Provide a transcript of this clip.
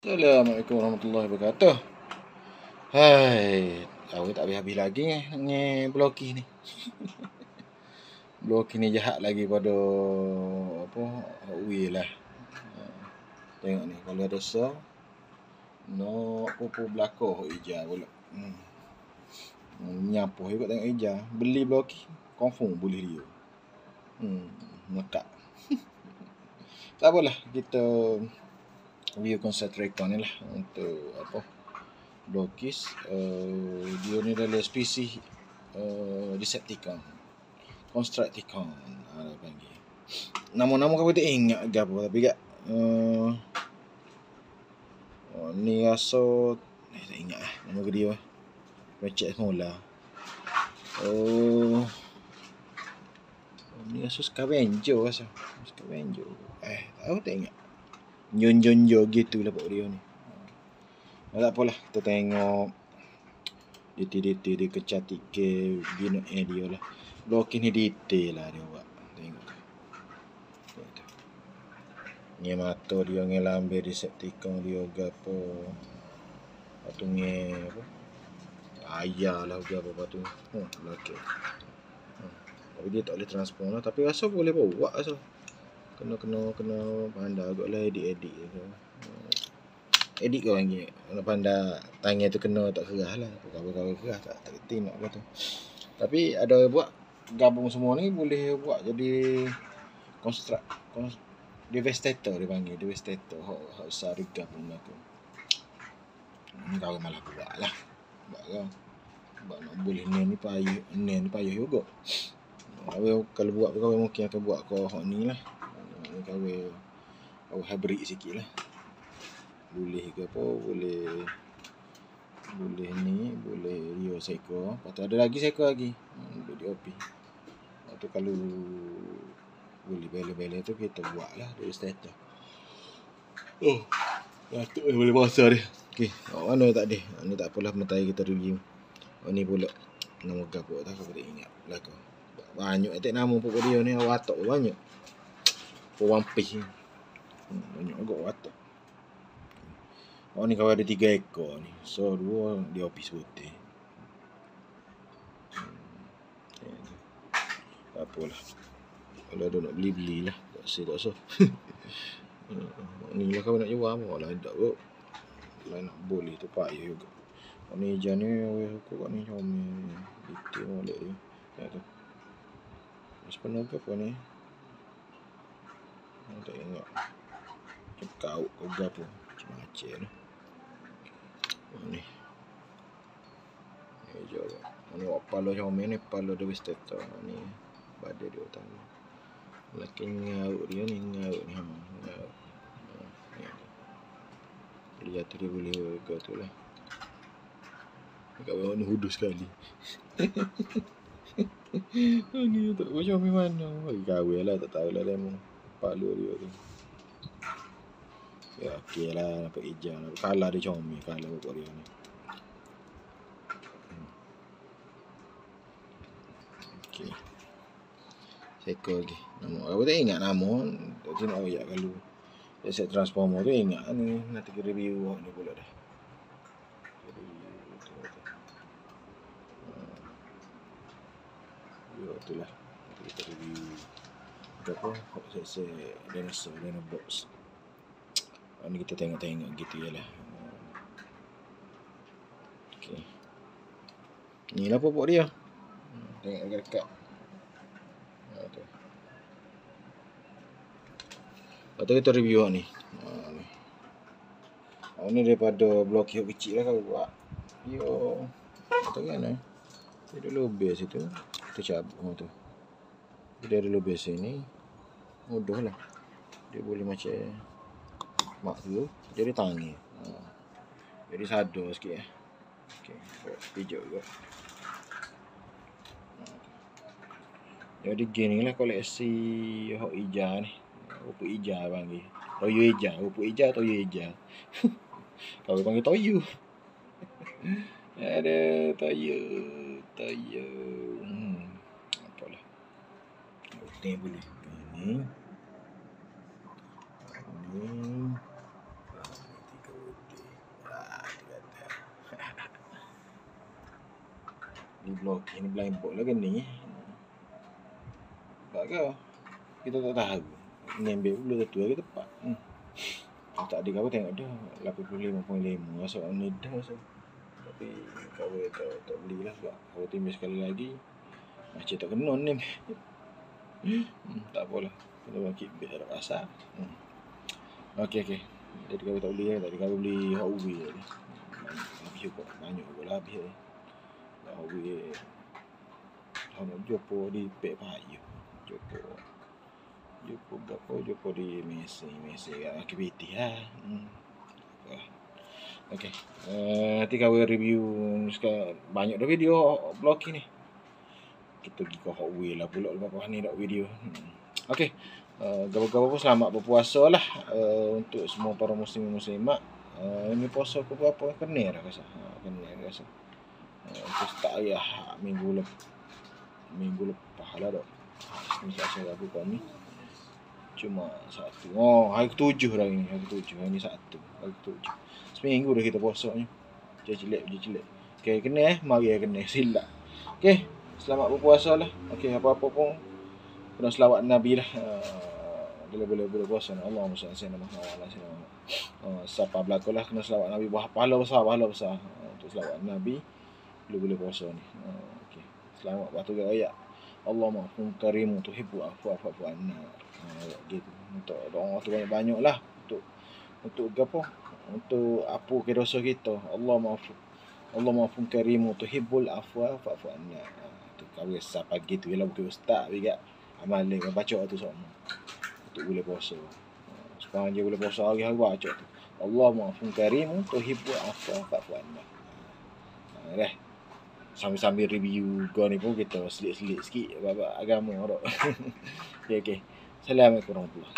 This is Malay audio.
Assalamualaikum warahmatullahi wabarakatuh. Hai, awak tak habis-habis lagi ni bloki ni. Bloki ni jahat lagi pada apa? Ui lah. Tengok ni kalau ada no pupu belako hijau pula. Nyapuh juga tengok hijau. Beli bloki confirm boleh dia. Mekak. Tak apalah, kita review konsep Recon ni lah untuk apa? Blokis. Dia ni adalah spesies Decepticon, Constructicon panggil. Nama-nama kau tak ingat ke apa, tapi kat ni rasa tak ingat lah nama dia. Recek semula. Ni rasa Scavenger rasa. Scavenger. Tahu tak ingat. Nyon-nyon gitu lah pok dia ni. Tak apalah, kita tengok detail-detail dia kecantikan bina dia lah. Blokin ni detail lah dia buat. Tengok. Ni mata dia dengan lambe Decepticon dia gapo. Patungnya apa? Ayah lah gapo patung. Belakang. Tapi dia tak boleh transform lah, tapi rasa boleh bawa rasa. Kena pandai agaklah edit tu. Edit kau panggil. Nak pandai tangan tu kena tak kerah lah. Kalau kerah tak kerti nak kata. Tapi ada buat gabung semua ni boleh buat jadi devastator dia panggil. Devastator. Hak besar gabung aku. Ni kau malah buat lah. Buat nak boleh ni payah juga. Kalau buat kau mungkin akan buat kau hak ni lah. Kau hybrid sikit lah. Boleh ke apa, boleh ni, boleh Rio Seiko. Lepas tu ada lagi Seiko lagi. Boleh DOP. Lepas tu kalau boleh bela-bela tu kita buat lah dari starter. Batuk boleh puasa dia. Okey, mana tak ada. Ni tak apalah, mentai kita review. Ni pula nama gapo tak aku tak ingat lah kau. Banyak tak nama pokok dia ni, watak banyak. One Piece. Banyak agak watak. Ni kau ada 3 ekor ni. So 2 di office putih. Tak apalah. Kalau ada nak beli-belilah. Tak rasa. Ni lah kau nak jual apa lah. Tak kot. Kalau nak boleh tu payah juga. Ni hijau ni aku kat ni comel. Detail molek dia. Tak tu. Sepenuh ke apa ni? Tak ingat. Kau gapo. Macam-macam ni. Ni hijau lah. Ni pala comel ni, pala devastator ni. Badan dia utama. Laki ngaut dia ni, ngaut. Dia tu dia boleh ke tu lah. Kau ni hudus sekali. Ni tak macam mana. Kawin lah, tak tahulah lemon. Pala dia tu. Ya okey lah, nampak hijau lah. Kalah dia comel, kalah pokok dia ni. Okey. Seekor lagi. Nama aku tak ingat nama. Tak nak ayat kalau set transformer tu ingat ni. Nanti kita review ni pula dah. Tu lah. Kita review apa? Set dinosaur box. Ni kita tengok gitu je lah. Okey. Ni lah pokok dia. Tengok dekat. Tu. Lepas tu kita review ni. Ni daripada blok yang kecil lah kau buat. Yo. Kata kan dia ada lubang situ. Kita cabut tu. Dia ada lubang sini. Mudah lah. Dia boleh macam mak tu jadi tangi. Jadi sadar sikit . Okey, hijau juga. Jadi gini lah koleksi hok hijau ni. Pupuk hijau panggil. Toyo hijau, pupuk hijau, toyo hijau. Kau panggil toyo. Ada toyo. Apalah. Okey boleh. Ni. Di blocking ni blind box lah kan ni. Sebab kau kita tak tahu. Ni ambil pula tu lagi tepat. Tak ada kau tengok dah 85.5 rasa orang ni dah rasa. Tapi kau tak belilah sebab kau timbul sekali lagi macam tak kena ni. Tak apalah. Kita bagi bit ada rasa. Okey. Jadi kau tak beli tadi kau beli Hot Wheels tadi. Habis juga banyak pula habis ni. Hot Wheels. Hang jopo di pek payu. Jopo di Messi aktiviti lah. Okey. Nanti kau review sekarang banyak dah video blocking ni. Kita pergi ke Hot Wheels lah pula lepas ni dak video. Okey. Gabung-gabung pun selamat berpuasa lah untuk semua para muslim-muslimat. Ini puasa ke berapa? Kena dah rasa. Terus tak ya minggu lepas lah dak. Ni saya aku kau ni. Cuma satu. Hari ke-7 dah ini. Hari Sabtu. Hari ke-7. Seminggu dah kita puasa ni. Jelek. Okey, kena mari kena silap. Okey, selamat berpuasa lah. Okey, apa-apa pun kena selawat Nabi lah. Boleh puasa ni. Allahumma salli ala Muhammad. Siapa berlaku lah kena selawat Nabi. Pahala besar. Untuk selawat Nabi boleh puasa ni. Okey. Selamat waktu raya. Allahumma kun karimu tuhibbu afwa anna. Gitu. Untuk doa tu banyak lah. Untuk apa? Untuk apa ke dosa kita. Allahumma kun karimu tuhibbul afwa fa'fu anna. Tu kau biasa pagi tu ialah bukan ustaz juga. Amal ni baca tu semua. Untuk boleh puasa. Sekarang je boleh puasa hari-hari baca tu. Allahumma kun karimu tuhibbul afwa fa'fu anna. Dah. Sambil review kau ni pun kita selit-selit sikit bab agama dak. Okey. Assalamualaikum warahmatullahi.